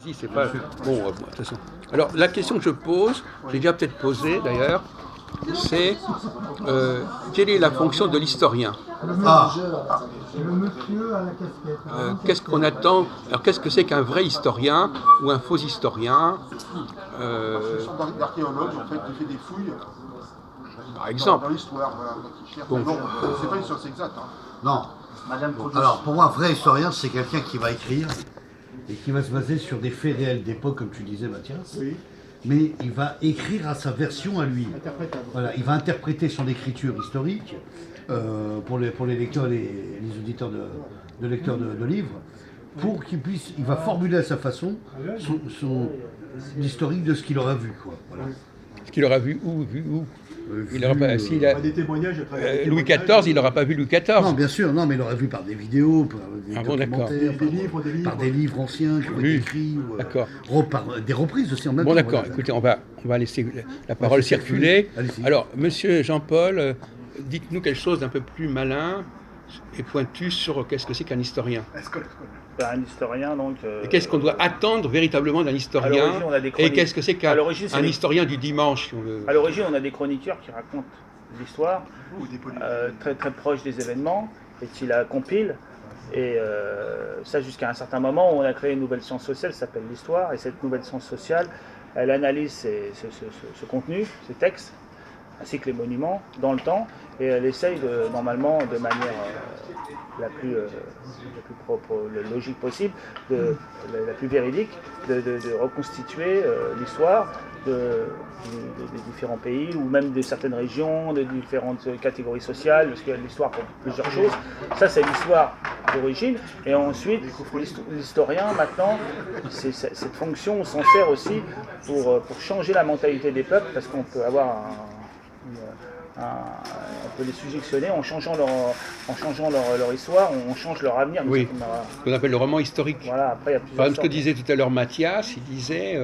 Si, c'est pas... Bon, de toute façon. Alors, la question que je pose, j'ai déjà peut-être posé d'ailleurs, c'est quelle est la fonction de l'historien? Le monsieur à la casquette. Qu'est-ce qu'on attend? Alors, qu'est-ce que c'est qu'un vrai historien ou un faux historien? C'est une sorte d'archéologue en fait qui fait des fouilles Par exemple. dans l'histoire, voilà, qui cherche. Bon. Non, c'est pas une science exacte. Hein. Non. Alors, pour moi, un vrai historien, c'est quelqu'un qui va écrire et qui va se baser sur des faits réels d'époque, comme tu disais, Mathias. Oui. Mais il va écrire à sa version à lui. Voilà, il va interpréter son écriture historique pour les lecteurs et les auditeurs de lecteurs de livres, pour qu'il puisse, il va formuler à sa façon l'historique de ce qu'il aura vu, quoi. Voilà. Ce qu'il aura vu où? Il aura pas, s'il a, Des témoignages à travers Louis XIV, il n'aura pas vu Louis XIV. Non, bien sûr, non, mais il l'aurait vu par des vidéos, par des documentaires, des par des livres anciens qui ont été écrits, D'accord. par des reprises aussi en même temps. Bon, d'accord. Voilà. Écoutez, on va laisser la parole circuler. Allez-y. Alors, monsieur Jean-Paul, dites-nous quelque chose d'un peu plus malin et pointu sur qu'est-ce que c'est qu'un historien. Un historien, donc. Et qu'est-ce qu'on doit attendre véritablement d'un historien? l'origine, on a des Et chroniques. qu'est-ce que c'est qu'un À l'origine, c'est historien du dimanche, si on veut. À l'origine, on a des chroniqueurs qui racontent l'histoire, très très proche des événements, et qui la compilent. Et ça jusqu'à un certain moment où on a créé une nouvelle science sociale qui s'appelle l'histoire. Et cette nouvelle science sociale, elle analyse ce contenu, ces textes, ainsi que les monuments, dans le temps. Et elle essaye, normalement, de manière la plus logique possible, la plus véridique, de reconstituer l'histoire des différents pays, ou même de certaines régions, de différentes catégories sociales, parce qu'il y a l'histoire pour plusieurs choses. Ça, c'est l'histoire d'origine. Et ensuite, l'historien, maintenant, cette fonction, on s'en sert aussi pour changer la mentalité des peuples, parce qu'on peut avoir on peut les subjectionner en changeant leur histoire, on change leur avenir. Oui, ce qu'on appelle le roman historique. Voilà, après, il y a plusieurs Par exemple, ce que sortes. disait tout à l'heure Mathias, il disait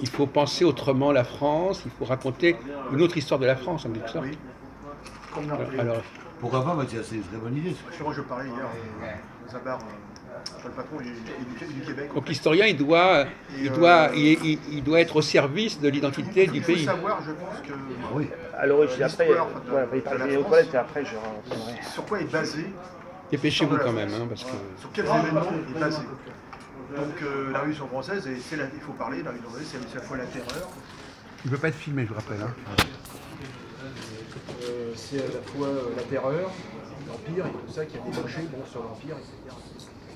il faut penser autrement la France, il faut raconter une autre histoire de la France, en quelque sorte. Oui. Alors, Pourquoi pas, Mathias, c'est une très bonne idée. Je parlais hier aux Zabar, le patron du Québec. donc l'historien, il doit être au service de l'identité du pays. Il faut savoir, je pense que... Oui. À l'origine, après, il parlait aux toilettes et après, je reprendrai. Sur quoi est basé... Dépêchez-vous quand même, hein, parce que... Sur quels événements est basé. Donc la Révolution française, il faut parler, la Révolution française, c'est à la fois la terreur. Il ne peut pas être filmé, je vous rappelle. Hein. C'est à la fois la terreur, l'Empire et tout ça qui a débouché sur l'Empire, etc.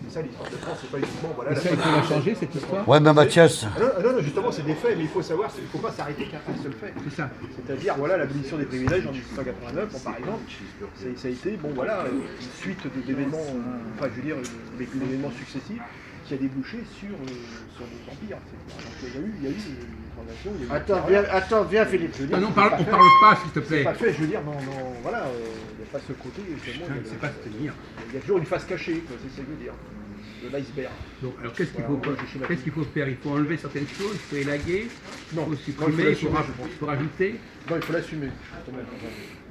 C'est ça l'histoire de France, c'est pas uniquement... Voilà, Et ça, il faut la changer, cette histoire? Ouais, mais Mathias. Non, justement, c'est des faits, mais il faut savoir, il ne faut pas s'arrêter qu'à un seul fait. C'est ça. C'est-à-dire, voilà, l'abolition des privilèges en 1889, par exemple, ça a été, une suite d'événements, enfin, je veux dire, d'événements successifs qui a débouché sur l'Empire. Donc, il y a eu une transition, il y a eu... Attends, viens Philippe. Ah non, on parle pas, s'il te plaît. C'est pas fait, je veux dire, voilà, il n'y a pas ce côté, justement, Je ne sais pas se tenir. il y a toujours une face cachée, quoi, c'est ce que je veux dire, de l'iceberg. Donc, alors qu'est-ce qu'il faut faire? Il faut enlever certaines choses, il faut élaguer, Non, il faut supprimer, il faut rajouter. Non, il faut l'assumer.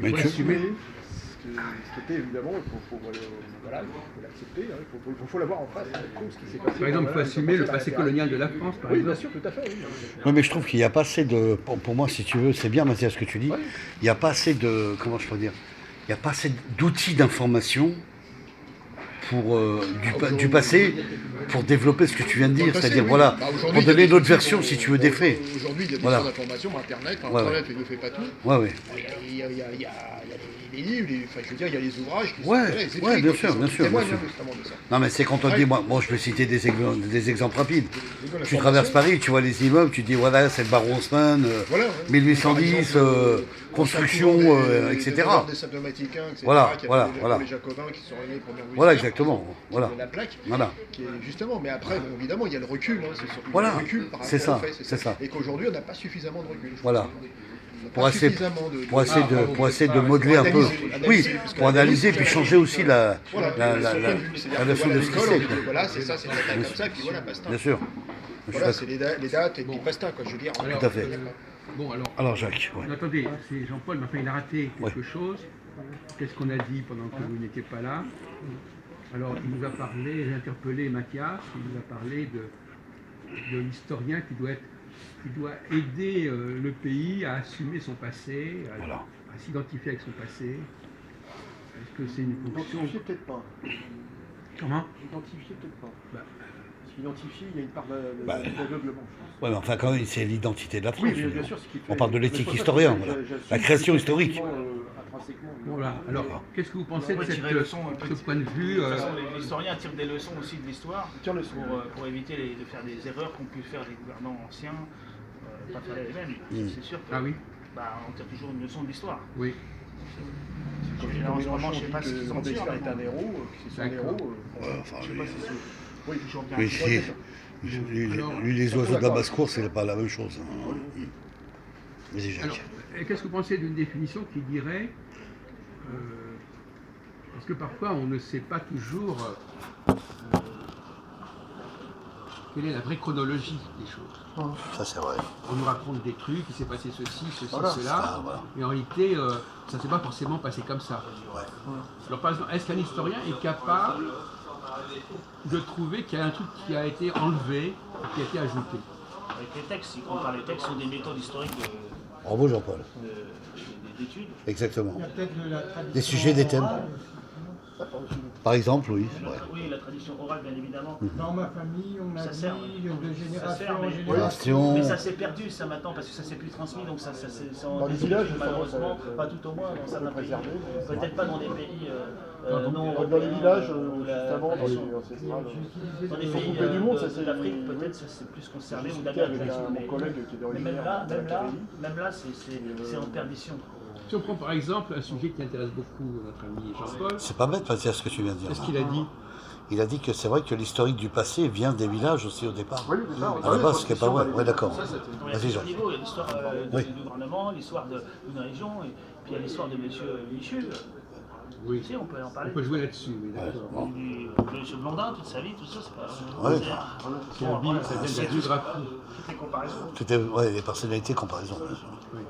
Mais Il faut l'assumer. Ce qui était évidemment, il faut l'accepter, il faut l'avoir en face. Ce qui s'est passé, Par exemple, il faut assumer le passé colonial de la France, par Oui, exemple. bien sûr, tout à fait. Oui. Oui, mais je trouve qu'il n'y a pas assez de... Pour moi, si tu veux, c'est bien, Mathias, ce que tu dis. Il n'y a pas assez de... Comment je peux dire? Il n'y a pas assez d'outils d'information pour du passé pour développer ce que tu viens de dire. C'est-à-dire, voilà, pour donner une autre version, si tu veux, des faits. Aujourd'hui, il y a des Voilà. sources d'information, Internet, Ouais. il ne fait pas tout. Ouais. Il y a les livres, je veux dire, il y a les ouvrages qui Ouais, sont les écrits, ouais, bien qui sûr, bien sûr, témoignent bien sûr. justement de ça. Non, mais c'est quand on dit, moi je vais citer des exemples rapides. La Tu traverses Paris, tu vois les immeubles, tu dis, voilà, c'est le baron Haussmann, Voilà, 1810, construction, etc. Des Saint-Domaticains, etc. Voilà, qui voilà, avaient voilà. les Jacobins qui sont réunis pour Voilà, exactement. Voilà. La plaque, Voilà. qui est justement, mais après, bon, évidemment, il y a le recul, c'est surtout Voilà, le recul par c'est rapport ça, aux faits, c'est ça. Et qu'aujourd'hui, on n'a pas suffisamment de recul. Voilà. On n'a Pour pas essayer, suffisamment pour essayer de modeler un peu. Oui, pour analyser puis changer aussi la notion de ce que c'est. quoi. Voilà, c'est ça, c'est comme ça, puis voilà, basta. Bien sûr. Je suis Voilà, d'accord. c'est les dates et puis basta, quoi, je veux dire. Tout à fait. Bon, Alors Jacques, ouais. attendez, c'est Jean-Paul, mais enfin, il a raté quelque Ouais. chose. Qu'est-ce qu'on a dit pendant que vous n'étiez pas là? Alors, il nous a parlé, j'ai interpellé Mathias, il nous a parlé de l'historien qui doit aider le pays à assumer son passé, à s'identifier avec son passé. Est-ce que c'est une fonction... Identifier peut-être pas. Comment? Identifier peut-être pas. Bah. Parce qu'identifier, il y a une part d'aveuglement, je pense. Ouais, mais enfin, quand même, c'est l'identité de la France. Oui, bien sûr, ce qui fait... On parle de l'éthique Mais historien, c'est pour ça que voilà. La création historique. Intrinsèquement, Voilà. Alors, qu'est-ce que vous pensez de Ouais, tirer leçon, ce point de vue De toute façon, les historiens tirent des leçons aussi de l'histoire Tire leçon. pour éviter de faire des erreurs qu'ont pu faire les gouvernants anciens, pas faire les mêmes. C'est sûr que Ah oui? on tire toujours une leçon de l'histoire. Oui. En ce moment, je ne sais pas ce qu'ils en tirent. Robespierre est un héros, que c'est un D'accord. héros. Enfin, Je sais pas si c'est... Oui, toujours bien. lui, lui, les oiseaux de la basse-cour, c'est pas la même chose. Vas-y, Alors, Jacques. qu'est-ce que vous pensez d'une définition qui dirait, parce que parfois on ne sait pas toujours quelle est la vraie chronologie des choses. Ça, c'est vrai. On nous raconte des trucs, il s'est passé ceci, Voilà. cela, Voilà. et en réalité, ça ne s'est pas forcément passé comme ça. Alors par exemple, est-ce qu'un historien est capable de trouver qu'il y a un truc qui a été enlevé, qui a été ajouté? Avec les textes, si on parle des textes, sont des méthodes historiques Bravo, Jean-Paul. d'études. Exactement. Il y a peut-être de la tradition Des sujets, des thèmes. orale. Par exemple, oui. Ouais. Oui, la tradition orale, bien évidemment. Dans ma famille, on a Ça dit sert. de génération sert, en mais- génération. Mais ça s'est perdu ça maintenant parce que ça s'est plus transmis, donc ça c'est en Dans les désuétude, villages, malheureusement, ça- pas tout au moins dans certains pays. préservé, mais- Peut-être pas dans des pays non Dans les villages, où la justement, dans tradition- les ancestrales. dans les Ils sont pays coupés du monde, ça, c'est- d'Afrique, peut-être ça c'est plus conservé ou J'étais d'Amérique avec latine. mon collègue qui est Mais d'origine même là, de la Carélie. c'est en perdition. Si on prend par exemple un sujet qui intéresse beaucoup notre ami Jean-Paul, C'est pas bête, Mathias, ce que tu viens de dire. qu'est-ce qu'il a dit? Il a dit que c'est vrai que l'historique du passé vient des villages aussi au départ. Oui, c'est ça. À la base, ce qui n'est pas vrai. Ouais, d'accord. Donc, il y a Vas-y, plusieurs Jacques. niveaux, il y a l'histoire Oui. du gouvernement, l'histoire d'une région, et puis il y a l'histoire de M. Michu. Oui. Tu sais, on peut en On parler. peut jouer là-dessus, oui, d'accord. Bon. M. Blondin, toute sa vie, tout ça, c'est pas. Ouais. C'est la Bible, ça vient de la biographie. Toutes les comparaisons. Tout est, ouais, les personnalités, comparaison. bien sûr. Oui.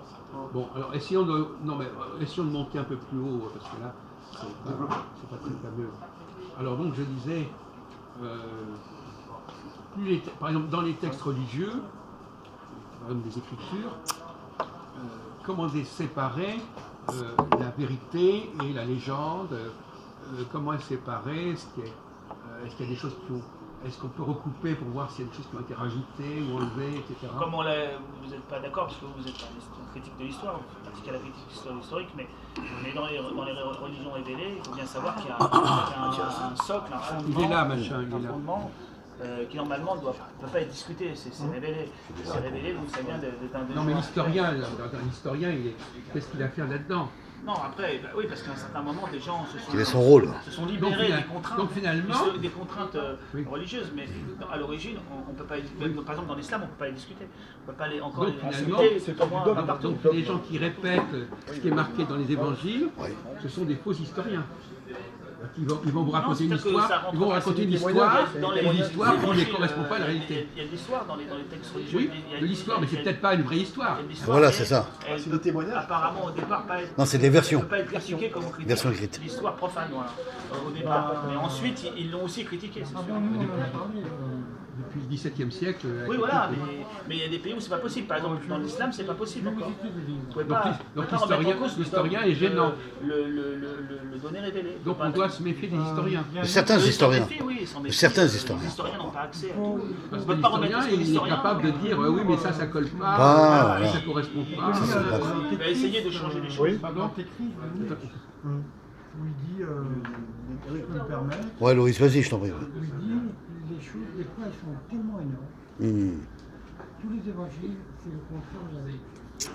Bon, alors essayons de monter un peu plus haut, parce que là, c'est pas très fameux. Alors donc, je disais, par exemple, dans les textes religieux, par exemple des Écritures, comment séparer la vérité et la légende, comment séparer, est-ce qu'il y a des choses qui ont... Est-ce qu'on peut recouper pour voir s'il y a des choses qui ont été rajoutées ou enlevées, etc. Comme vous n'êtes pas d'accord, parce que vous êtes un critique de l'histoire, vous pratiquez la critique historique, mais dans les religions révélées, il faut bien savoir qu'il y a un socle, un fondement, Il est là, machin, il est un là. fondement qui normalement ne peut pas être discuté, c'est révélé. C'est révélé, donc ça vient d'un... Non, mais l'historien, qu'est-ce qu'il a à faire là-dedans? Non, après, oui, parce qu'à un certain moment, des gens Quel est son rôle? se sont libérés Donc, des contraintes, donc, finalement, des contraintes oui. religieuses, mais à l'origine, on peut pas, même, par exemple dans l'islam, on ne peut pas les discuter. On ne peut pas les encore Donc, les finalement, discuter, c'est tout au pas moins du dogme. pas partout. Donc les gens qui répètent ce qui est marqué dans les évangiles, ce sont des faux historiens. Ils vont vous raconter une c'est-à-dire que ça histoire, rentre ils vont pas, raconter c'est une des histoire, dans les- et l'histoire qui ne évangiles, correspond pas à la réalité. Il y a de l'histoire dans les textes religieux. Oui, il y a- de l'histoire, mais c'est peut-être pas une vraie histoire. il y a de l'histoire, Voilà, mais c'est ça. elle C'est peut des témoignages. Apparemment, au départ, pas être. Non, c'est des versions. Elle ne peut pas être critiquée comme critique. Version écrite. L'histoire profane, voilà, au départ. Mais ensuite, ils l'ont aussi critiquée, c'est sûr. Nous, on en a parlé. Depuis le XVIIe siècle. Oui, voilà, mais il y a des pays où c'est pas possible. Par exemple, dans l'islam, c'est pas possible encore. Vous pouvez pas, donc vous pouvez pas remettre en cause l'historien est gênant. Le donné révélé. Donc on doit se méfier des historiens. De certains historiens. Oui, s'en méfient. Certains historiens. Les historiens n'ont pas accès à tout. Parce On que peut pas remettre l'historien, ce que il est l'historien- capable de dire oui, mais ça colle pas, Ah, ça voilà. correspond pas. Ça, c'est vrai. Il va essayer de changer les choses. Oui. Pardon Dans Tetris, où il dit, je peux me permettre, Ouais, Loïs, vas-y, je t'en prie. Ouais. où il dit les choses, des fois, elles sont tellement énormes. Tous les évangiles, c'est le contraire de la vérité.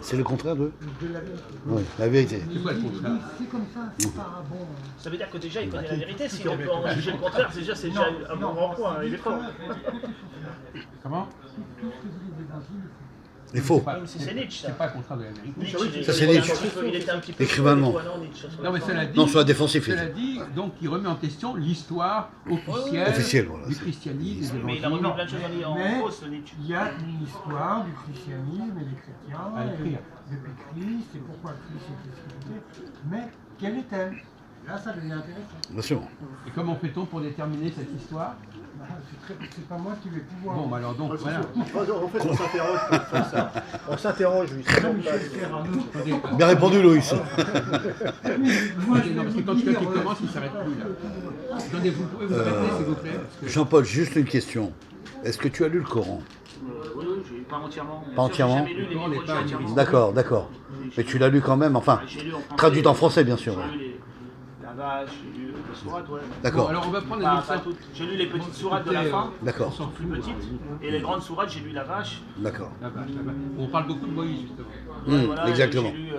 C'est le contraire de De la vérité. Oui, la vérité. C'est quoi le Il dit, contraire? c'est comme ça, c'est pas bon. Ça veut dire que déjà il connaît la vérité. S'il peut en juger le contraire, c'est déjà un bon point. Il est fort. Comment? Tout ce que dit les évangiles, Il faut. C'est Nietzsche, ça. C'est pas le contraire de la vérité. Nietzsche, Ça, c'est il était Nietzsche. un petit peu- il était un petit peu Écrivainement. étoilant, Nietzsche, sur Non, mais la cela forme. dit, Non, sur la défensive. cela dit, donc il remet en question l'histoire officielle, Officielle, voilà, du c'est- christianisme, des Mais il a remis évangiles. plein de choses Mais en cause, ce Nietzsche. il y a une histoire du christianisme et des chrétiens, À écrire. et depuis Christ, et pourquoi Christ était ce qu'il était. Mais quelle est-elle? Là, ça devient intéressant. Bien sûr. Et comment fait-on pour déterminer cette histoire? C'est pas moi qui vais pouvoir. Bon, bah alors donc, voilà. En fait, on s'interroge pour faire ça. On s'interroge justement. Attendez, Bien répondu, Loïs. Moi, je non, vais parce que vous quand dire, quelqu'un commence, il ne s'arrête plus, là. Attendez, vous pouvez vous arrêter, s'il vous plaît, parce que... Jean-Paul, juste une question. Est-ce que tu as lu le Coran? Oui, pas entièrement. Bien Pas sûr, j'ai entièrement jamais lu les Le Coran livres n'est pas entièrement. D'accord, d'accord. Mais tu l'as lu quand même, enfin, J'ai lu en français. traduit en français, bien sûr. J'ai lu la vache, j'ai lu les sourates, ouais. Bon, D'accord, alors on va prendre Pas un exemple. toutes. J'ai lu les petites sourates de la fin, d'accord, On s'en plus fout, petites, hein. et les grandes sourates, j'ai lu la vache. d'accord. La vache, la vache. On parle beaucoup de Moïse, justement. Mmh, exactement. J'ai lu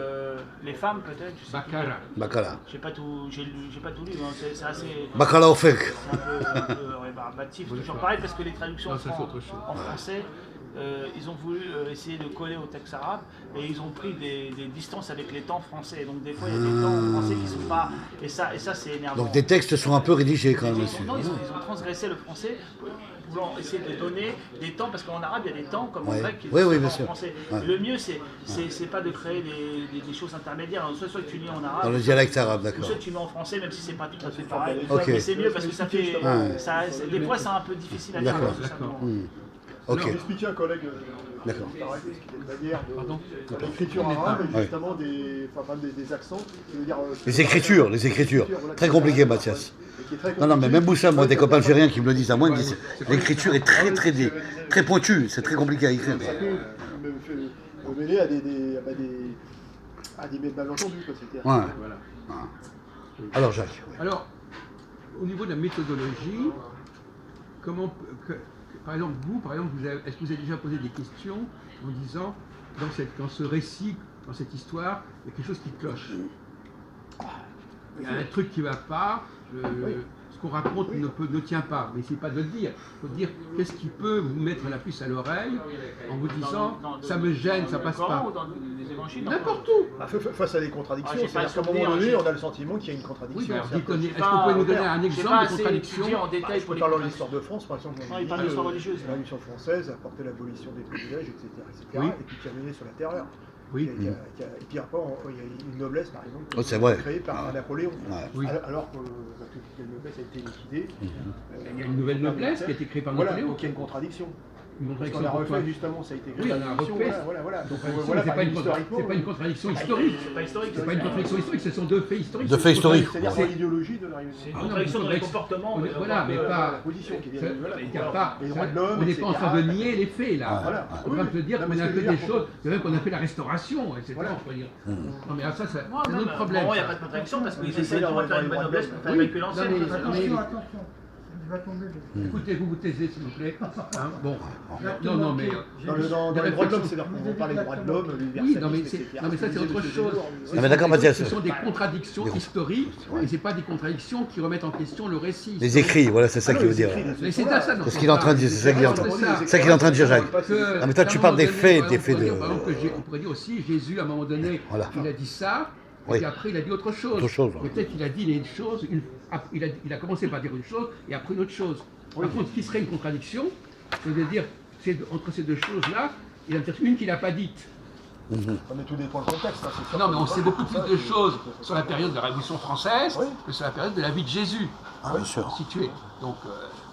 les femmes, peut-être. Je sais plus. Baccara. Bacala. J'ai pas tout lu, hein. C'est assez. Bacala au fek. C'est un peu rébarbatif, toujours pareil, parce que les traductions Non, ça, c'est autre chose. en français, ils ont voulu essayer de coller au texte arabe et ils ont pris des distances avec les temps français. Donc des fois, il y a des temps français qui sont pas. Et ça c'est énervant. Donc des textes sont un peu rédigés quand même Ils là-dessus. ont transgressé le français, voulant essayer de donner des temps, parce qu'en arabe il y a des temps comme en Ouais. grec qui Oui, sont oui, en bien sûr. français. Ouais. Le mieux c'est pas de créer des choses intermédiaires. Soit tu lis en arabe, Dans le dialecte arabe, ou d'accord. soit tu lis en français, même si c'est pas tout à fait pareil. Ok. Mais c'est mieux parce que ça fait. Ouais. Des fois c'est un peu difficile à dire. D'accord. tout simplement. Ok, J'ai expliqué à un collègue, d'accord. pareil, parce qu'il y a une manière Pardon de l'écriture arabe, et Ouais. justement des accents. Je veux dire, Les écritures. Très compliqué, Mathias. et qui est très Non, non, mais compliqué. même Boussa, moi, des copains algériens qui me le disent à moi, ils me disent l'écriture est très pointue, c'est très compliqué à écrire. Ça peut me mêler à des malentendus, quoi, c'est-à-dire. Ouais. Voilà. Alors, Jacques. ouais. Alors, au niveau de la méthodologie, comment, par exemple, est-ce que vous avez déjà posé des questions en disant, dans ce récit, dans cette histoire, il y a quelque chose qui cloche? Il y a un truc qui ne va pas, ce qu'on raconte ne tient pas, mais c'est pas de le dire. Il faut dire qu'est-ce qui peut vous mettre la puce à l'oreille en vous disant ça me gêne, ça passe pas. Ou dans les évangiles. N'importe où. Face à des contradictions, Ah, j'ai pas c'est-à-dire qu'à un souvenir, moment donné, j'ai- on a le sentiment qu'il y a une Oui, contradiction. mais alors, C'est-à-dire que- est-ce que vous pouvez nous donner un exemple de contradiction? en détail Je pour peux les parler de contradictions. l'histoire de France, par exemple. Non, il parle de l'histoire religieuse. La Révolution française a apporté l'abolition des privilèges, etc. Oui. Et puis qui a mené sur la terreur. Oui. Et puis après, il y a une noblesse, par exemple, Oh, c'est vrai. créée par Napoléon. Ouais. Oui. Alors que la noblesse a été liquidée. Il y a une nouvelle noblesse qui a été créée par Voilà, Napoléon. donc il y a une contradiction. Une Parce contradiction qu'on a pourquoi? refait justement, ça a été Oui, on a contradiction, refait. voilà. Donc Contradiction, voilà, c'est par pas exemple, une historiquement. c'est pas une contradiction historique. C'est pas historique. C'est pas une contradiction historique, ce sont deux faits historiques. Deux faits historiques. C'est-à-dire C'est- c'est l'idéologie de la Révolution. C'est une Ah non, contradiction mais dans les contradiction- comportements. Voilà, mais pas. La position qui est Ça- voilà, il y a pas- les droits de l'homme, on n'est pas en train de etc. nier les faits là. Voilà. On est en train de te dire Non, qu'on mais a ce que fait je veux des dire, choses, c'est vrai qu'on a fait la restauration, etc. Voilà. on peut dire. Non mais ça, c'est Non, notre problème. il n'y a ça. pas de contradiction parce qu'ils C'est essaient de dans refaire les une bonne droits de noblesse l'homme. pour faire Oui, évacuer non, l'ancienne. mais- Attention, il va tomber. Écoutez, vous taisez s'il vous plaît. Hein, bon. Exactement. Non, mais. Dans les droits de l'homme, c'est-à-dire qu'on parle des droits de l'homme, Oui, l'universalisme, non mais, etc. non, mais ça c'est autre chose. Non, mais d'accord, Mathias. Ce sont des contradictions historiques et c'est pas des contradictions qui remettent en question le récit. Les écrits, voilà, c'est ça qu'il veut dire. Mais c'est ça, C'est ce qu'il est en train de dire, c'est ça qu'il est en train de dire. C'est ça qu'il est en train de dire, Jacques. Que, Ah, mais toi, tu à un parles des moment faits, donné, des faits de- par exemple, on pourrait dire aussi, Jésus, à un moment donné, Voilà. il a dit ça, et Oui. puis après, il a dit autre chose. Autre chose, ouais. Peut-être qu'il a dit les choses, il a commencé par dire une chose, et après une autre chose. Par contre, ce qui serait une contradiction, c'est de dire, entre ces deux choses-là, il y en a peut-être une qu'il n'a pas dite. On est tout dépend du contexte. hein, c'est sûr. Non, mais on sait beaucoup plus de choses sur la période de la Révolution française Oui. que sur la période de la vie de Jésus, Ah, bien sûr. située. Donc,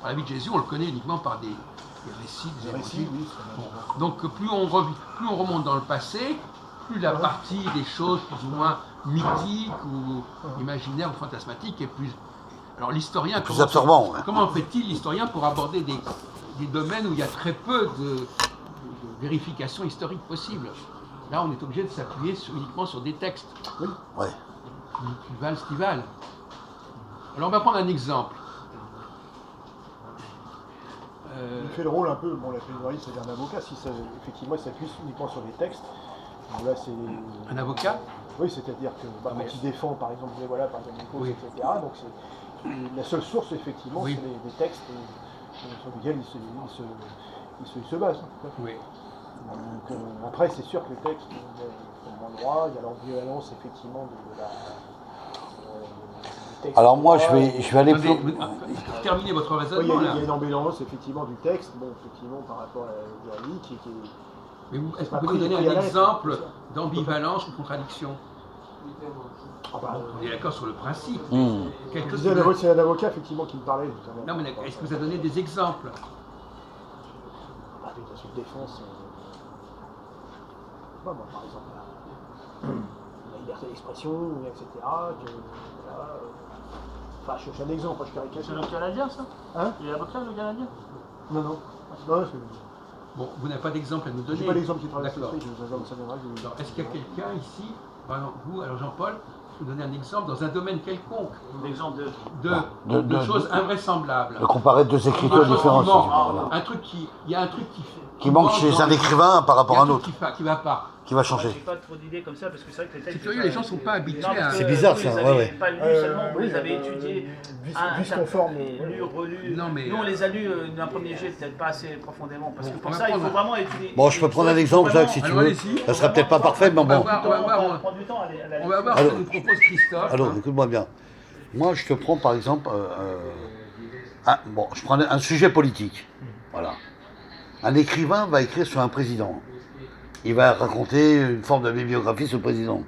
la vie de Jésus, on le connaît uniquement par des récits, des Les récits, évangiles. oui. Bon. Donc plus on remonte dans le passé, plus la partie des choses plus ou moins mythiques ou imaginaires ou fantasmatiques est plus... Alors l'historien... Plus absorbant, ouais. Comment fait-il l'historien pour aborder des domaines où il y a très peu de vérification historique possible? Là on est obligé de s'appuyer uniquement sur des textes Ouais. qui valent ce qu'ils valent. Alors on va prendre un exemple. Il fait le rôle un peu, bon, la plaidoirie, c'est un avocat, si ça, effectivement, il s'appuie uniquement sur des textes. Bon, là, c'est... Un avocat? Oui, c'est-à-dire que quand il défend, par exemple, voilà, par exemple, une cause, Oui. etc. Donc, la seule source, effectivement, Oui. c'est des textes sur lesquels il se base. Oui. Donc, après, c'est sûr que les textes sont dans le droit, il y a l'ambivalence, effectivement, de la... du texte. Alors moi, je vais aller Attendez, plus... terminez votre Oui, il y raisonnement a là. une ambivalence, effectivement, du texte, bon, effectivement, par rapport à la vie, qui est... Mais est-ce que vous Après, pouvez nous donner il y a un là, exemple c'est ça. d'ambivalence ou de contradiction? Ah bah, On est d'accord sur le principe. Quelque je chose disais, qui- c'est un avocat effectivement qui me parlait notamment. Non, mais est-ce que vous avez donné des exemples? Ah, des insultes de défense. Moi, par exemple, la liberté d'expression, etc. Voilà, enfin, je suis un exemple, je C'est caricature. le Canadien, ça? Hein? Il est avocat, le Canadien? Non, non. Non, c'est... Bon, vous n'avez pas d'exemple à nous donner. J'ai pas l'exemple qui traverse D'accord. l'esprit, ça viendra. Alors, est-ce qu'il y a quelqu'un ici, par exemple vous, alors Jean-Paul, vous donnez un exemple dans un domaine quelconque L'exemple de. de choses invraisemblables. De comparer deux Quelque écritures chose qui différentes. manque. Voilà. Un truc il y a un truc Qui manque chez dans un le- écrivain par rapport à un il y a autre, qui va pas. qui va J'ai changer. pas trop d'idées comme ça parce que c'est vrai que les textes. C'est curieux, les gens sont pas habitués à. C'est bizarre, ça, Vous les ouais, avez ouais. pas lus seulement, vous les avez étudiés. Vice conforme. Lus, relus. Non, mais, Nous, on les a lus d'un premier jet, peut-être pas assez profondément. Parce que Bon, pour on va ça, il faut prendre- vraiment étudier. Bon, je peux prendre un exemple, Jacques, si tu Alors, veux. allez-y. Ça sera peut-être pas parfait, mais On va bon. voir, Prendre du temps à la On va voir Alors- ce que nous propose Christophe. Alors, hein. écoute-moi bien. Moi, je te prends par exemple. Bon, je prends un sujet politique. Voilà. Un écrivain va écrire sur un président. Il va raconter une forme de bibliographie sur le président.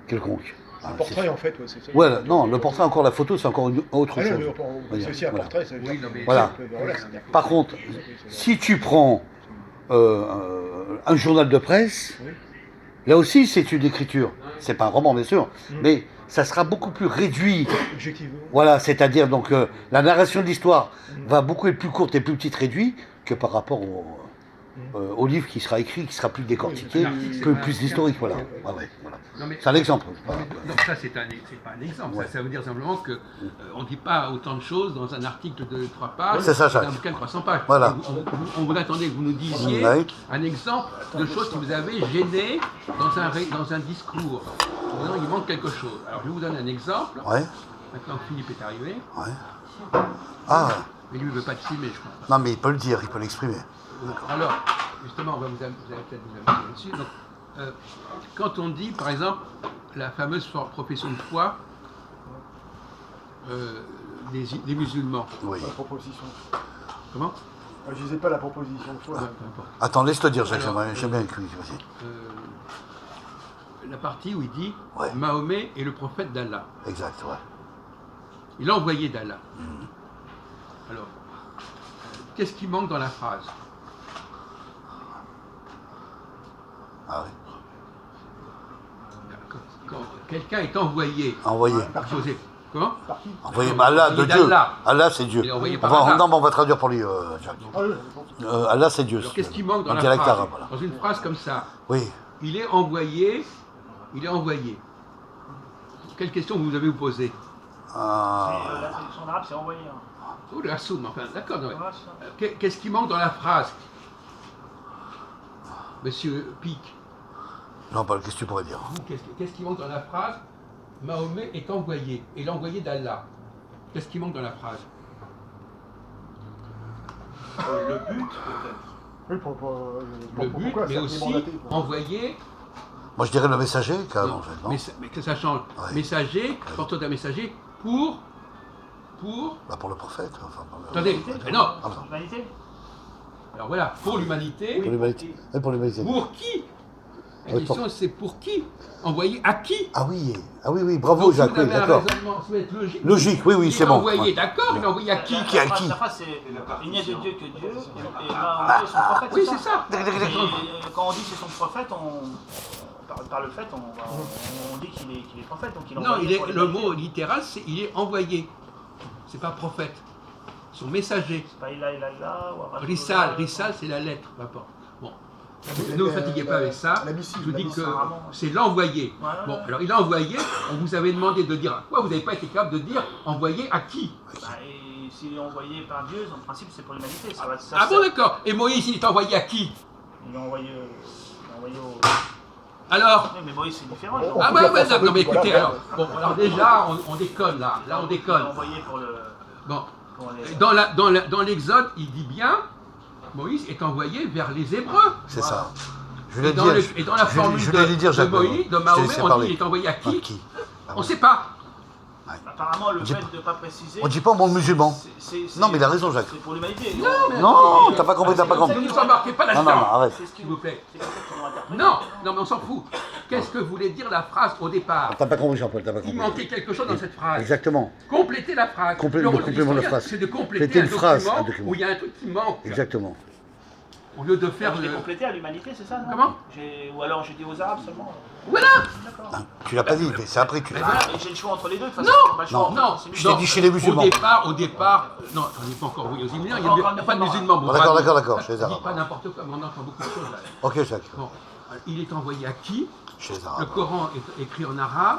Quelconque. Un portrait en fait, ouais, c'est ça. Ouais, non, le portrait, encore la photo, c'est encore une autre Ah non, chose. c'est aussi un Voilà. portrait, ça veut dire. Oui, non, mais- Voilà. c'est-à-dire que- Par contre, si tu prends un journal de presse, Oui. là aussi c'est une écriture. C'est pas un roman bien sûr, mais ça sera beaucoup plus réduit. Objectivement. Voilà, c'est-à-dire donc la narration de l'histoire va beaucoup être plus courte et plus petite réduite que par rapport au livre qui sera écrit, qui sera plus décortiqué, plus historique. Voilà. Ah ouais, voilà. Non, mais- C'est un exemple. Non, mais- non, ça c'est pas un exemple. Ouais. Ça veut dire simplement que on ne dit pas autant de choses dans un article de 3 pages, C'est ça, Jacques. dans un bouquin de 300 pages. Voilà. On vous attendait que vous nous disiez Ouais. un exemple de choses qui vous avez gêné dans un discours. Non, il manque quelque chose. Alors je vous donne un exemple. Ouais, Maintenant que Philippe est arrivé, ouais. Ah, mais lui ne veut pas te filmer, je crois. non mais il peut le dire, il peut l'exprimer. Alors, justement, vous allez peut-être vous amuser là-dessus. Donc, quand on dit, par exemple, la fameuse profession de foi des musulmans, Oui. La proposition. comment Je disais pas la proposition de Ah, foi. peu importe. Attends, laisse-le dire, Jacques, Alors, j'aime bien écouter, vas-y. La partie où il dit Ouais. Mahomet est le prophète d'Allah. Exact, ouais. Il est envoyé d'Allah. Alors, qu'est-ce qui manque dans la phrase? Ah oui. Quand quelqu'un est envoyé, Envoyé. José, comment? Par qui? Envoyé, bah Allah, de Il est Dieu. d'Allah. Allah, c'est Dieu. Il est envoyé On par va, Allah. non, mais on va traduire pour lui, Jacques. Ah oui, Allah, c'est Dieu. Alors, qu'est-ce qui manque dans En la dialecte phrase? arabe, voilà. Dans une phrase comme ça, Oui. il est envoyé. Quelle question vous avez vous posée? Ah, La traduction en arabe, c'est envoyé. Hein. Oh, le Hassoum, enfin, d'accord. non, Voilà, c'est ça. Qu'est-ce qui manque dans la phrase? Monsieur Pic, non, pas qu'est-ce que tu pourrais dire? vous, qu'est-ce qui manque dans la phrase? Mahomet est envoyé, et l'envoyé d'Allah. Qu'est-ce qui manque dans la phrase? Le but, peut-être. oui, Le but, pourquoi mais ça aussi mandaté, quoi. envoyé. Moi, je dirais le messager, carrément, en fait, non? Mais que ça change. Ouais. Messager, porteur d'un messager, pour. Bah, pour le prophète. Enfin, pour le- Attendez, mais non. Ah, non. Humanité. Alors voilà, pour l'humanité. Pour l'humanité. Oui, pour l'humanité. Pour qui? La Oui, question c'est pour qui? Envoyé à qui? Ah oui, bravo, Donc, Jacques, vous oui, avez un d'accord. raisonnement, ça va être logique. Logique, oui, Il c'est est bon. envoyé, Ouais. d'accord, il est envoyé à qui? Qui à qui? La phrase, c'est il n'y a de Dieu que Dieu, et Mahomet est son prophète. Oui, c'est ça. Et quand on dit que c'est son prophète, par le fait, on dit qu'il est prophète, donc il est Non, envoyé pour le l'humanité. mot littéral, c'est il est envoyé. C'est pas prophète. Son messager. C'est pas Ilaha illallah ou Ar-Rasul. Rissal, c'est la lettre, peu importe. Bon. Ne vous fatiguez pas avec ça. la missive, Je vous la dis missive, que vraiment. c'est l'envoyé. Ouais. Bon, alors il a envoyé, on vous avait demandé de dire à quoi, vous n'avez pas été capable de dire envoyé à qui? Bah, et s'il est envoyé par Dieu, en principe, c'est pour l'humanité. Ça, Ah bon, d'accord. Et Moïse, il est envoyé à qui? Il est envoyé au. Alors? Oui, mais Moïse, c'est différent. Oh, Ah peut bah la ouais, faire non mais sans doute, écoutez, voilà. alors déjà, on déconne là. Là, on Il est déconne. envoyé pour le. Bon. pour les- Dans l'Exode, il dit bien, Moïse est envoyé vers les Hébreux. C'est ça. Je voulais Et le dans, dire. et dans la formule je voulais le dire, de Jacques. Moïse, de Je t'ai Mahomet, laissé on dit parler. il est envoyé à À qui? qui? On ne sait pas. Apparemment, le On dit fait de ne pas préciser. On dit pas au monde musulman. c'est- Non, mais il a raison, Jacques. C'est pour l'humanité. Non, t'as pas compris, t'as pas Ne compris. vous embarquez pas Non, non, non, là-dedans, arrête. C'est ce s'il vous plaît. C'est comme ça qu'ils l'ont interprété. Non, non, mais on s'en fout. Qu'est-ce que voulait dire la phrase au départ? T'as pas compris, Jean-Paul, t'as pas Il compris. manquait quelque chose dans cette phrase. Exactement. Compléter la phrase. Le rôle de complément de la l'historien, phrase. c'est de Compléter compléter un une phrase, document un document. où il y a un truc qui manque. Exactement. Au lieu de faire Je l'ai le... complété à l'humanité, c'est ça, non? Comment? Ou alors j'ai dit aux Arabes seulement? Voilà. D'accord. Ah, tu l'as pas dit, mais c'est après que tu l'as dit. Ah, et j'ai le choix entre les deux, de toute façon. Non, j'ai pas le choix. non, C'est Je t'ai dit chez les musulmans. Au départ, non, on n'est pas encore oui, aux musulmans, il n'y a pas de musulmans. Bon, D'accord, pas- d'accord, chez les Je dis Arabes. pas n'importe quoi, mais on entend beaucoup de choses là. Ok, Jacques, Bon, il est envoyé à qui? chez les Le Arabes. Coran est écrit en arabe,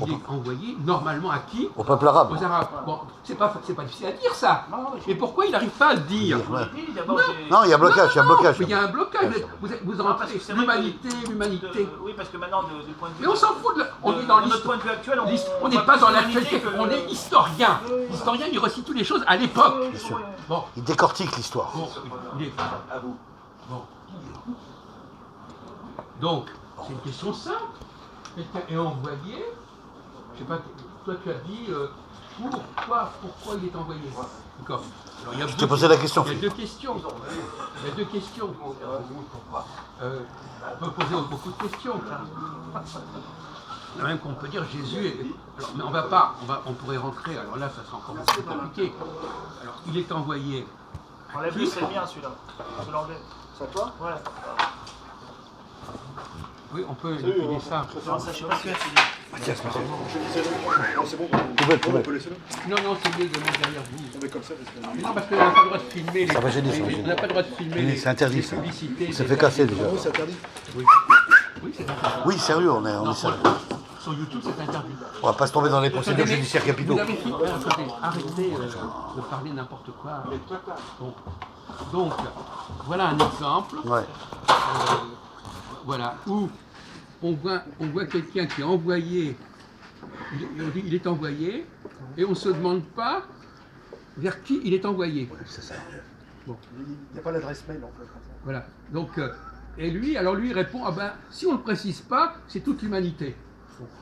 il est envoyé normalement à qui? Au peuple arabe. Aux Arabes. Bon, c'est pas difficile à dire ça. Mais pourquoi il n'arrive pas à le dire? Ouais. Oui, d'abord, j'ai- Non, il y a blocage, il y a blocage. Mais il y a un blocage, vous Non, parce entrez que c'est vrai que l'humanité. Oui, parce que maintenant, du point de vue. Mais on s'en fout, on est dans de notre point l'histoire. de vue actuel, On n'est voit pas plus dans l'humanité l'actualité, que- on est historien. L'historien, il recite toutes les choses à l'époque. Bien sûr. Bon, Il décortique l'histoire. bon, il est... À vous. Bon. Donc, c'est une question simple. Quelqu'un est envoyé, je sais pas, toi tu as dit pourquoi il est envoyé. D'accord. Alors, il y a Je deux- t'ai posé la question. Il y a deux questions. Il y a deux questions. On peut poser beaucoup de questions. Il y a même qu'on peut dire Jésus est... Alors, mais on va pas, on pourrait rentrer, alors là ça sera encore plus compliqué. Alors il est envoyé. Enlève-le, c'est le mien celui-là. Je l'enlève. C'est à toi? Ouais. Oui, on peut définir ça. Non, ça, je sais pas si Mathias, Mathias. Non, c'est bon. Poubelle, On poubelle. peut laisser là. Non, non, c'est mieux de mettre derrière vous. On est comme ça parce que. Mais non, parce qu'on n'a pas le droit de filmer les... Ça va gêner, ça va gêner. On n'a pas le droit de filmer Oui, les... c'est interdit, les ça. publicités. Ça les- fait casser déjà. Oh, c'est interdit. Oui, oui c'est interdit. Oui, sérieux, on Non, est sérieux. sur YouTube, c'est interdit. On va pas se tomber dans les procédures Attendez, judiciaires capitaux. Vous avez fini. Attendez, arrêtez de parler n'importe quoi. Bon. Donc, voilà un exemple. Ouais. Voilà, où on voit quelqu'un qui est envoyé, il est envoyé, et on ne se demande pas vers qui il est envoyé. C'est ça. Il n'y a pas l'adresse mail en fait. Voilà. Donc, et lui, alors lui, il répond, ah ben, si on ne le précise pas, c'est toute l'humanité.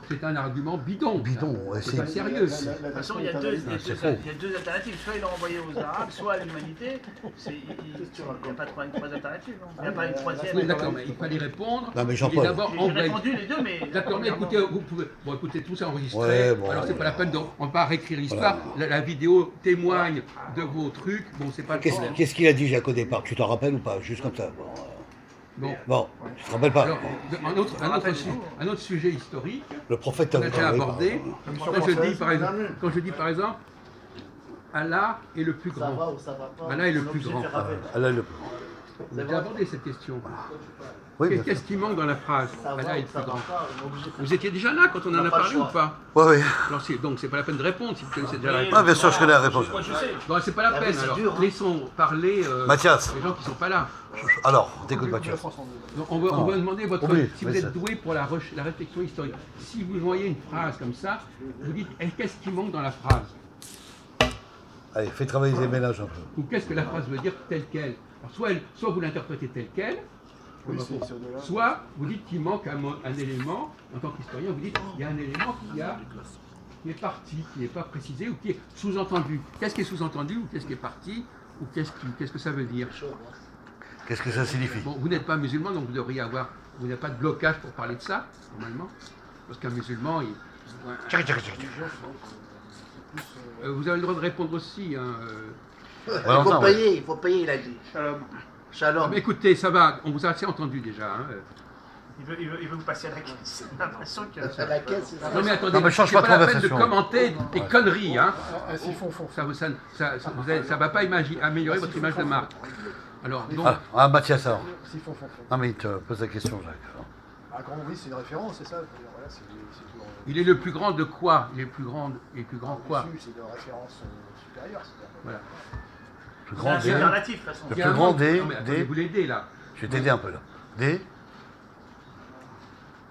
C'est un argument bidon. Bidon, ouais, c'est pas sérieux. De toute façon, il y a deux alternatives. Soit il est envoyé aux Arabes, soit à l'humanité. Il n'y a pas trois alternatives. Non, il n'y a pas une troisième. Oui, d'accord, mais il fallait répondre. Non, mais Il est Jean-Paul. d'abord J'ai envoyé. répondu les deux, mais. D'accord, mais écoutez, vous pouvez. Bon, écoutez, tout ça enregistré. Ouais, bon, alors, c'est pas la peine de. On va pas réécrire l'histoire. Voilà. La vidéo témoigne de vos trucs. Bon, c'est pas le problème. Qu'est-ce qu'il a dit, Jacques, au départ? Tu t'en rappelles ou pas? Juste comme ça. Bon. Tu te rappelles pas? Alors, un autre sujet historique, Le prophète on t'a a déjà parlé, abordé. par- Quand je dis par exemple, Allah est le plus grand. Allah est le plus grand. Allah le... On a déjà abordé cette question. Oui, bien sûr. Qu'est-ce qui manque dans la phrase? Allah est le plus grand. Vous étiez déjà là quand on en a parlé ou pas? Ouais, ouais. Alors, donc c'est pas la peine de répondre si vous connaissez déjà la réponse. Ah, bien sûr, je connais la réponse. Moi, je sais. Non, c'est pas la peine. Alors, laissons parler Mathias. les gens qui sont pas là. Alors, t'écoutes, Mathias. Donc, on va demander votre Oublie, si vous mais êtes ça- doué pour la réflexion historique. Si vous voyez une phrase comme ça, vous dites qu'est-ce qui manque dans la phrase? Allez, fais travailler les ménages un peu. Ou qu'est-ce que la phrase veut dire telle qu'elle? Alors, soit vous l'interprétez telle qu'elle, soit vous dites qu'il manque un élément, en tant qu'historien, vous dites il y a un élément qui est parti, qui n'est pas précisé ou qui est sous-entendu. Qu'est-ce qui est sous-entendu ou qu'est-ce qui est parti ou qu'est-ce que ça veut dire? Qu'est-ce que ça signifie? Bon, vous n'êtes pas musulman, donc vous devriez avoir, vous n'avez pas de blocage pour parler de ça, normalement. Parce qu'un musulman, vous avez le droit de répondre aussi. Hein, Il faut payer, il a dit. Shalom. Mais écoutez, ça va, on vous a assez entendu déjà. Hein. Il veut vous passer à la caisse. J'ai l'impression que. À la caisse, c'est ça. Non mais attendez, Non, mais change c'est pas pas de la peine de conversation. commenter des conneries. Hein. S'ils Ça va pas améliorer votre image de marque. Alors, donc, Mathias, alors. font. Non, mais il te pose la question, Jacques. Ah, quand on dit c'est une référence, c'est ça. Voilà, c'est toujours. il est le plus grand de quoi? Il est le plus grand quoi? C'est une référence supérieure. c'est-à-dire. Voilà. Plus C'est grand un D. superlatif, de toute façon. Le Il y a plus un grand manque. D, Non, mais attendez, D. vous l'aidez là. Je vais t'aider un peu là. D.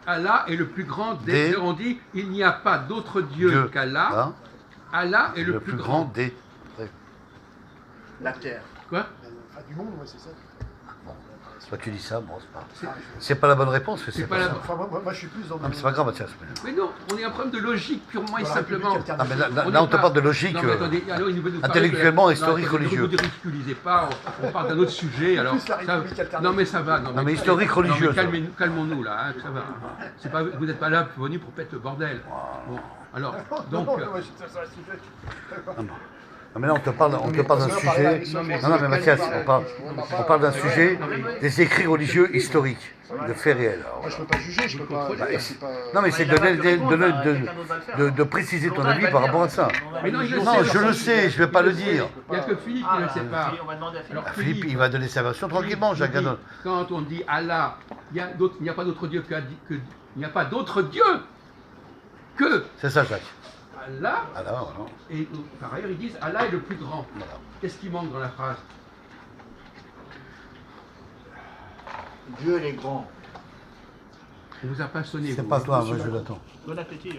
Allah est le plus grand Des- des. On dit il n'y a pas d'autre Dieu Dieu. qu'Allah. Hein, Allah est le plus grand D. La terre. Quoi? Du monde, ouais, c'est ça. Toi, tu dis ça, bon, c'est pas la bonne réponse, mais c'est pas pas la ça. Enfin, moi, je suis plus dans Non, mais c'est pas grave, Mathias. Mais non, on est un problème de logique purement et Dans la simplement. République Ah, mais alternative. là, on te parle de logique Non, mais attendez, alors, il nous parle intellectuellement, de historique, religieux. Ne ridiculisez pas, on parle d'un autre sujet. Alors, plus la République alternative. non, mais ça va. Non, mais historique, non, mais religieux, ça. calmons-nous là, hein, ça va. Pas, vous n'êtes pas là venu pour péter le bordel. Bon, alors, donc. Non, moi, je suis sur un sujet. Non, mais là, on te parle d'un sujet. Non, mais Mathias, on parle d'un sujet des écrits religieux historiques, de faits réels. Alors, Moi, je peux pas juger, je peux pas. c'est pas- non, mais c'est de préciser ton avis par rapport à ça. Mais non, il le Non, sait, je le sais, je vais pas le dire. Il n'y a que Philippe qui ne le sait pas. On va demander à Philippe. Alors, Philippe, il va donner sa version tranquillement, Jacques Gadon. Quand on dit Allah, il n'y a pas d'autre Dieu il n'y a pas d'autre Dieu que C'est ça, Jacques. Allah. Ah, là, voilà. Et par ailleurs, ils disent Allah est le plus grand. Voilà. Qu'est-ce qui manque dans la phrase? Dieu il est grand. On vous a pas sonné. C'est vous. pas toi, moi je l'attends. Bon appétit.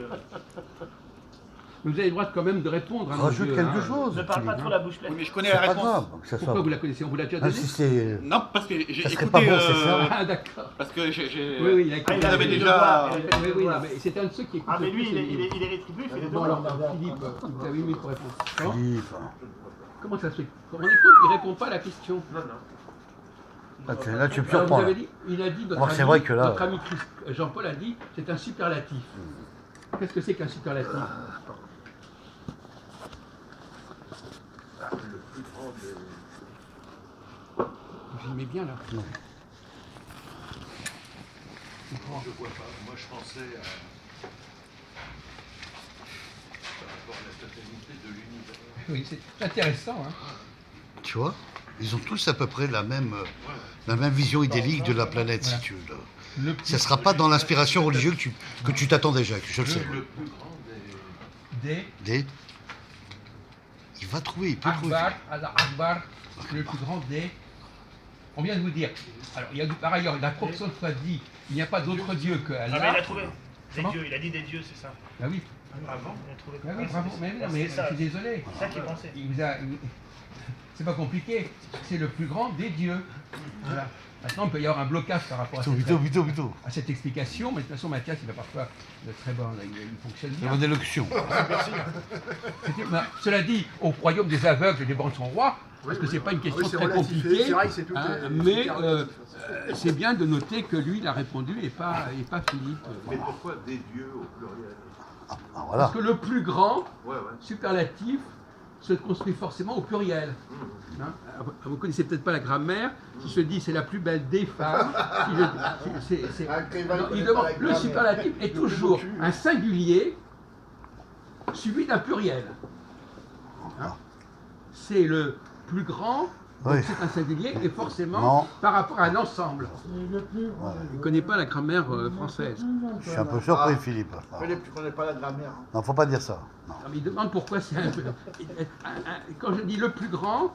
Vous avez le droit quand même de répondre à nos Rajoute yeux, quelque hein. chose. Ne parle pas trop la bouche Oui, pleine. mais je connais C'est la pas réponse. grave que ça Pourquoi soit. vous la connaissez? On vous l'a déjà Ah, donné? si c'est. Non, parce que j'ai Ça serait écouté. pas bon, c'est ça. Ah, d'accord. Parce que j'ai. Oui, oui, il a écouté. Vous avez il déjà. le voit. Oui, non, mais c'est un de ceux qui écoute. Ah, mais le lui, plus, il est rétribué, il fait les Bon, devoirs. alors, Philippe, vous avez 1 minute pour répondre. Comment, Philippe. comment ça se fait? Quand on écoute, il ne répond pas à la question. Là, tu me Alors, surprends. vous Là. avez dit, il a dit, Bon, c'est vrai que là- notre ami Jean-Paul a dit, c'est un superlatif. Qu'est-ce que c'est qu'un superlatif? J'y mets bien là. Non. Je vois pas. Moi, je pensais par rapport à la totalité de l'univers. Oui, c'est intéressant. Hein. Tu vois, ils ont tous à peu près la même vision idyllique de la planète, si tu veux. Le Ça ne sera pas dans l'inspiration religieuse que tu t'attendais, Jacques, je le sais. Le plus grand des. des Il va trouver, il peut trouver. Akbar, Akbar, le plus grand des. On vient de vous dire. Alors, il y a par ailleurs, la proportion de fois dit, il n'y a pas d'autre Dieu que Ah, mais il Allah. a trouvé. Des Comment dieux, il a dit des dieux, c'est ça. Ah oui, Avant Il a trouvé. ah oui, bravo. Mais, non, mais C'est ça. je suis désolé. C'est ça qu'il pensait. C'est pas compliqué. C'est le plus grand des dieux. Voilà. Maintenant, il peut y avoir un blocage par rapport à cette explication, mais de toute façon, Mathias, il a parfois de très bon, il fonctionne La bien. bonne élocution. Cela dit, au royaume des aveugles, les bancs sont rois, parce que c'est pas une question très compliquée, hein, mais c'est bien de noter que lui, il a répondu et pas Philippe. Mais pourquoi des dieux au pluriel? Ah, voilà. Parce que le plus grand, Ouais, ouais. superlatif, se construit forcément au pluriel. Hein, vous connaissez peut-être pas la grammaire, qui se dit c'est la plus belle des femmes. Il demande, le superlatif est toujours un singulier suivi d'un pluriel. Hein, c'est le plus grand, donc Oui. c'est un singulier, et forcément Non. par rapport à un ensemble. Le plus grand. Il ne connaît pas la grammaire française. Je suis un peu surpris, Philippe. Tu connais pas la grammaire. Non, faut pas dire ça. Non. Non, mais il demande pourquoi c'est quand je dis le plus grand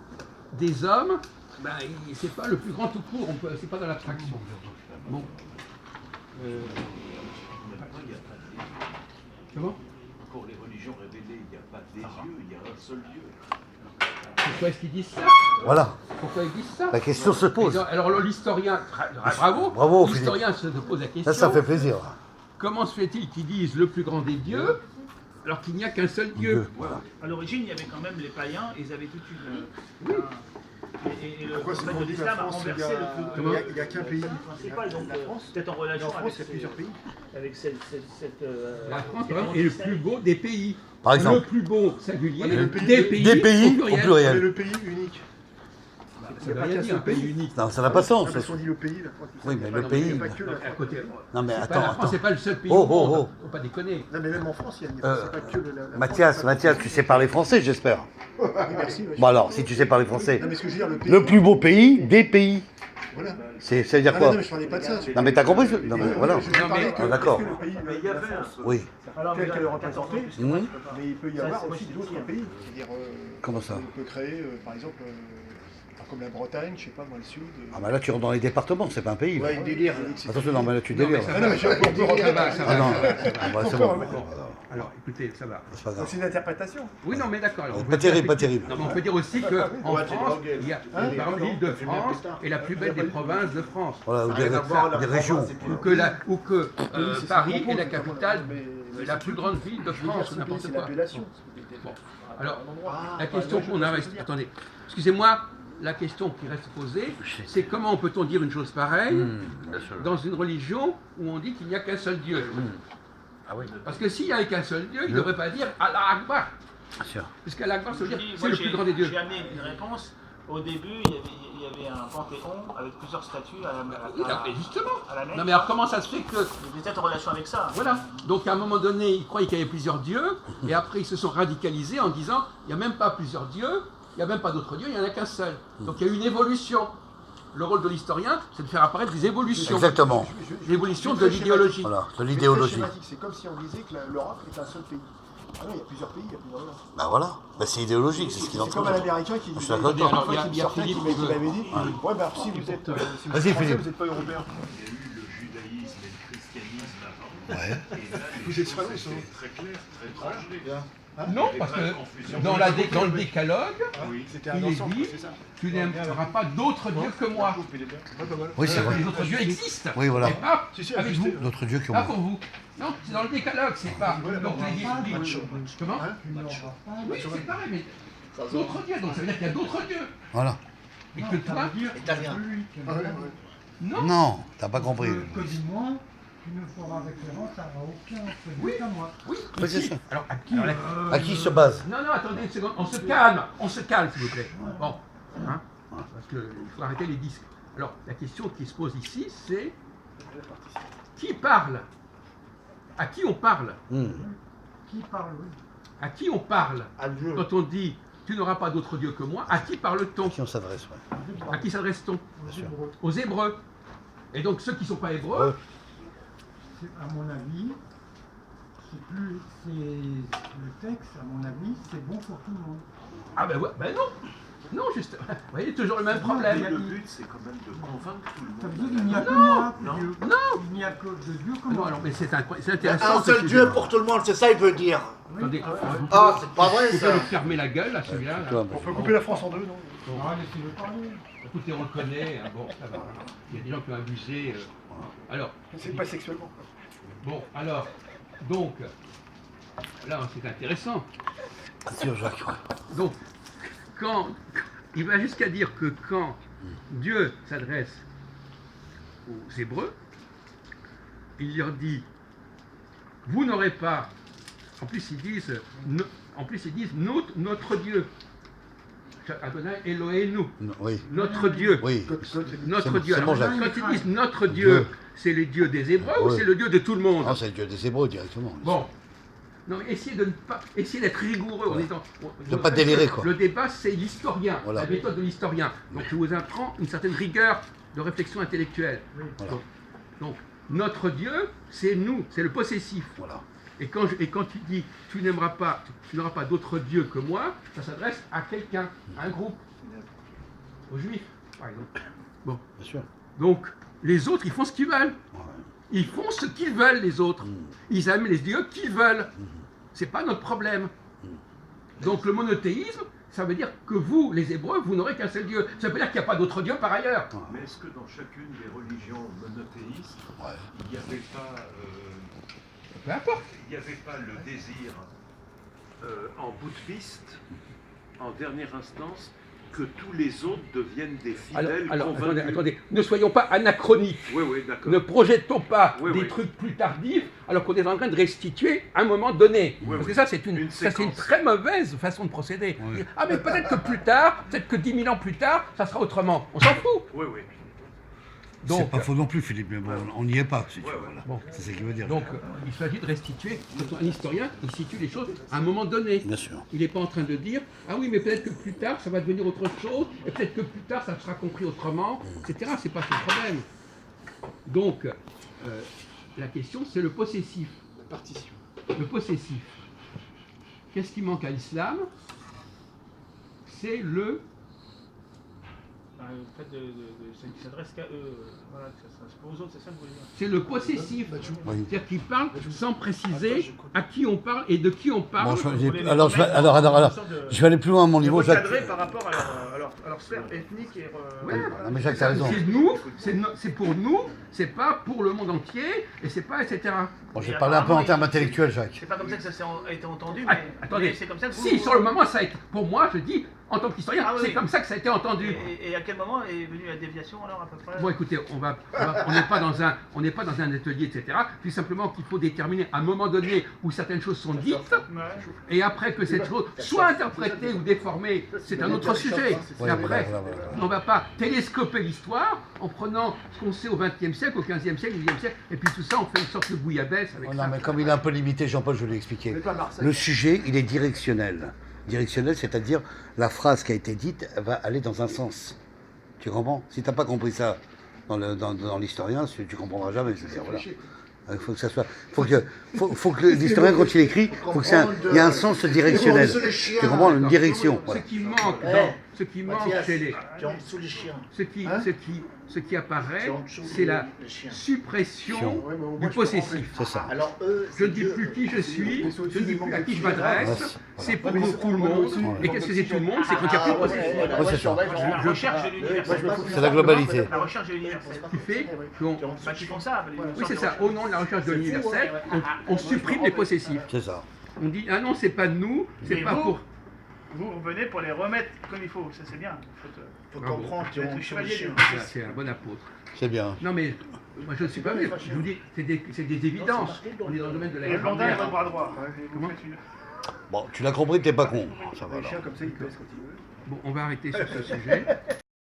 des hommes, ben, c'est pas le plus grand tout court, c'est pas dans l'abstraction. Bon. Maintenant, il n'y a pas de Dieu. Comment? Pour les religions révélées, il n'y a pas des dieux, il y a un seul Dieu. Pourquoi est-ce qu'ils disent ça? Voilà, Pourquoi ils disent ça? la question se pose. Alors l'historien, bravo, Bravo, l'historien se pose la question. Ça fait plaisir. Comment se fait-il qu'ils disent le plus grand des dieux alors qu'il n'y a qu'un seul Dieu? Voilà. À l'origine, il y avait quand même les païens, ils avaient toute une. Et le Pourquoi c'est prophète qu'on de dit que la l'islam a France, il y renversé a- le il y a qu'un pays. principal, donc La France. peut-être en Et relation en France, il y a avec plusieurs pays. avec La France est le plus beau des pays. Par exemple. Le plus beau singulier Mais le des pays, Des pays au au pluriel. pluriel. Mais le pays unique. Ça veut rien dire, un pays unique. Non, ça n'a pas de sens. Parce qu'on dit le pays, la France. Oui, mais le Il y a pays. pas que la À France. côté. Non, mais La attends, France, attends. c'est pas le seul pays Oh, au monde. oh, oh. Faut pas déconner. Non, mais même en France, c'est pas que la Mathias, tu sais parler français, j'espère. Oui, merci. ouais. Bon alors, si tu sais parler français, Non, mais ce que je veux dire, le pays. le plus beau pays des pays. Voilà. Ça veut dire Ah, quoi? non, mais je parlais pas de ça. Non mais t'as compris? Non mais voilà. Je parlais que Ah, d'accord. parce que le pays, Mais il y avait un seul. Oui. tel qu'elle est représentée, Mmh. mais il peut y Ça, avoir c'est aussi d'autres pays. C'est-à-dire, Comment ça? on peut créer, par exemple, comme la Bretagne, je sais pas, dans le sud. Ah bah là tu rentres dans les départements, c'est pas un pays. Ouais, il délire. Attention, non mais là tu délires. Ah non, mais on peut rentrer dans ça Ah va. non, ah bah, c'est bon. Alors, écoutez, ça va. C'est pas grave. C'est une interprétation. Oui, non, mais d'accord. alors, on Pas peut dire terrible, pas effectivement- terrible. Non, mais on peut dire aussi qu'en Ouais, c'est France, drogué. il y a, par exemple, l'île de France est la plus belle des provinces de France. Voilà, ou Ça a rien à voir, la des régions. province, Ou que Paris est la capitale, la plus grande ville de France, ou C'est n'importe quoi. l'appellation. Bon. Alors, Ah, la question qu'on a reste... Attendez, excusez-moi, la question qui reste posée, c'est comment peut-on dire une chose pareille dans une religion où on dit qu'il n'y a qu'un seul Dieu? Ah oui, Parce que s'il n'y avait qu'un seul Dieu, il ne devrait pas dire Allah Akbar. bien sûr. Puisqu'Allah Akbar, ça veut dire c'est Moi, le plus grand des dieux. J'ai amené une réponse. Au début, il y avait un panthéon avec plusieurs statues à Oui, mais justement. la Mecque. Non mais alors comment ça se fait que... Il y avait peut-être en relation avec ça. Voilà. Donc à un moment donné, ils croyaient qu'il y avait plusieurs dieux, et après ils se sont radicalisés en disant, il n'y a même pas plusieurs dieux, il n'y a même pas d'autres dieux, il n'y en a qu'un seul. Donc il y a eu une évolution. Le rôle de l'historien, c'est de faire apparaître des évolutions. Exactement. L'évolution de l'idéologie. Voilà, de C'est très l'idéologie. schématique. C'est comme si on disait que l'Europe est un seul pays. Ah non, il y a plusieurs pays, il y a plusieurs Europes. Bah voilà, bah, c'est idéologique, c'est ce qu'il est en C'est train comme de un dire. Américain qui Je suis disait, d'accord avec toi. Alors, qui me sortait, qui Philippe, m'avait dit, ouais, bah si vous êtes Vas-y, français, Philippe. vous n'êtes pas européen. Il y a eu le judaïsme et le christianisme avant. Ouais. Et là, Vous les êtes choses pas étaient loin, très claires, très tranchées. Non, parce que dans le décalogue, Oui. C'était il un est ensemble, dit, c'est ça. tu n'aimeras pas d'autres dieux que moi. Oui, c'est vrai. Les autres dieux existent. Oui, voilà. Mais pas Si, si, avec vous. ajusté. D'autres dieux qui Pas ont. pour vous. Non, c'est dans le décalogue, c'est pas. Donc les dieux. Comment Tu n'auras pas Oui, c'est pareil, mais d'autres dieux. Donc ça veut dire qu'il y a d'autres dieux. Voilà. Et que toi, Italien. non. Non, t'as pas compris. Que du moins, tu ne feras référence à aucun seul Oui. Dieu qu'à moi. Oui, Oui, c'est ici. ça. Alors, à qui À qui se base? Non, non, attendez une seconde, on se calme, s'il vous plaît. Bon, hein, parce qu'il faut arrêter les disques. Alors, la question qui se pose ici, c'est qui parle? À qui on parle? Qui parle, oui. À qui on parle? À Dieu. Quand on dit tu n'auras pas d'autre Dieu que moi, à qui parle-t-on? À qui on s'adresse, ouais. À qui s'adresse-t-on? Aux Hébreux. Aux Hébreux. Et donc ceux qui ne sont pas Hébreux, À mon avis, le texte, à mon avis, c'est bon pour tout le monde. ah ben ouais, ben non. Non, juste, vous voyez, toujours le même problème. Le but, c'est quand même de convaincre tout le Ça veut monde. dire qu'il n'y a que moi, Non. Dieu. Non. Il n'y a que de Dieu que Non, moi. alors, mais c'est intéressant. Un ce seul sujet. Dieu pour tout le monde, c'est ça il veut dire. Attendez, Ah, c'est pas vrai vous ça. pouvez nous fermer la gueule, là, celui-là. là. Toi, On peut couper la France en deux, non? Ah, laissez-le parler. Écoutez, on le connaît, hein, bon, ça va. Il y a des gens qui ont abusé. Alors, C'est pas sexuellement. bon, alors, donc, là, c'est intéressant. c'est sûr, Jacques. Ouais. Donc, quand, il va jusqu'à dire que quand Dieu s'adresse aux Hébreux, il leur dit, vous n'aurez pas, en plus ils disent, notre Dieu. Adonai Elohenu, Non, oui, notre Dieu. oui. Notre C'est- Dieu. c'est Alors, bon, Jacques. quand ils disent notre Dieu. Dieu, c'est le Dieu des Hébreux ou Ouais. c'est le Dieu de tout le monde? Non, c'est le Dieu des Hébreux directement. Bon. Non, mais essayez de ne pas, essayez d'être rigoureux en Ouais. disant. De pas délirer, quoi. Le débat, c'est l'historien, Voilà. la méthode de l'historien. Donc, je vous apprends une certaine rigueur de réflexion intellectuelle. Voilà. Donc, notre Dieu, c'est nous, c'est le possessif. Voilà. Et quand tu dis tu n'auras pas d'autre Dieu que moi, ça s'adresse à quelqu'un, à un groupe, aux Juifs, par exemple. Bon. Bien sûr. Donc, les autres, ils font ce qu'ils veulent. Ouais. Ils font ce qu'ils veulent, les autres. Ils aiment les dieux qu'ils veulent. C'est pas notre problème. Donc, le monothéisme, ça veut dire que vous, les Hébreux, vous n'aurez qu'un seul Dieu. Ça veut dire qu'il n'y a pas d'autre Dieu par ailleurs. Mais est-ce que dans chacune des religions monothéistes, Ouais. il n'y avait pas, Peu importe. il n'y avait pas le désir en bout de piste, en dernière instance, que tous les autres deviennent des fidèles Alors convaincus? attendez, ne soyons pas anachroniques. Oui, oui, d'accord. Ne projetons pas Oui, des oui. trucs plus tardifs alors qu'on est en train de restituer à un moment donné. Oui, Parce que oui. ça, c'est une Une séquence. très mauvaise façon de procéder. Oui. Ah, mais peut-être que plus tard, peut-être que 10 000 ans plus tard, ça sera autrement. On s'en fout. Oui, oui. C'est Donc, pas faux non plus, Philippe, mais bon, on n'y est pas, si tu Ouais, veux. ouais. Voilà. Bon. C'est ce qu'il veut dire. donc il s'agit de restituer. Un historien, il situe les choses à un moment donné. Bien sûr. Il n'est pas en train de dire ah oui, mais peut-être que plus tard ça va devenir autre chose, et peut-être que plus tard ça sera compris autrement, etc. C'est pas son problème. Donc, la question, c'est le possessif. La partition. Le possessif. Qu'est-ce qui manque à l'islam? C'est le Le fait qui s'adresse qu'à eux, voilà, que ça se pose aux autres, c'est ça que vous voulez dire. C'est le possessif. Oui. C'est-à-dire qu'il parle sans préciser à qui on parle et de qui on parle. Bon, alors, je vais aller plus loin à mon niveau. Jacques. Recadré par rapport à leur sphère ethnique et... Ouais, Non, mais Jacques, t'as raison. c'est nous, c'est pour nous, c'est pas pour le monde entier, et c'est pas etc. Bon, j'ai parlé un peu en termes intellectuels, Jacques. C'est pas comme ça que ça a été entendu, Ah, mais attendez, mais c'est comme ça que vous... si sur le moment ça a été, pour moi je dis, en tant qu'historien, Ah oui, c'est oui. comme ça que ça a été entendu. Et à quel moment est venue la déviation alors à peu près? Bon écoutez, on n'est pas dans un atelier, etc. Puis simplement qu'il faut déterminer à un moment donné où certaines choses sont dites, Ouais. et après que cette chose soit interprétée ou déformée, c'est un autre sujet. Oui, Et après, voilà. on ne va pas télescoper l'histoire en prenant ce qu'on sait au XXe siècle, au XVe siècle, au XIXe siècle, et puis tout ça, on fait une sorte de bouillabaisse avec Oh ça. non, mais comme il est un peu limité, Jean-Paul, je vais lui expliquer. Le sujet, il est directionnel. Directionnel, c'est-à-dire la phrase qui a été dite va aller dans un sens. Tu comprends? Si tu n'as pas compris ça dans l'historien, tu ne comprendras jamais. C'est-à-dire, voilà. Il faut que ça soit. Faut que l'historien, quand il écrit, faut que il y ait un sens directionnel. Tu comprends? Une direction. Voilà. Ce qui manque chez les. Sous les chiens. Ce qui apparaît, c'est la suppression du possessif. C'est ça. Alors eux, Je ne dis plus qui je suis, je ne dis plus à qui je m'adresse, c'est pour tout le monde. Et qu'est-ce que c'est tout le monde? C'est quand il n'y a plus de possessif. Ouais, c'est ça. La recherche de l'universalité. C'est la globalité. La recherche de l'universalité. Ce qui fait qu'on. Bah, qui font ça. Oui, c'est ça. Au nom de la recherche de l'universel, on supprime les possessifs. C'est ça. On dit ah non, c'est pas de nous, c'est Mais pas vous, pour. Vous venez pour les remettre comme il faut, ça c'est bien. faut Bravo. comprendre Vous êtes le qu'ils ont chevalier les du chiens. Voilà, c'est un bon apôtre. C'est bien. Non mais moi je ne suis pas mais je vous dis, c'est des évidences. On est dans le domaine de la Les Blondins et votre grammaire. bras droit. Vous Comment faites une... Bon, tu l'as compris, t'es pas con. Ça va Les alors. chiens comme ça, ils pèsent quand ils veulent. Bon, on va arrêter sur ce sujet.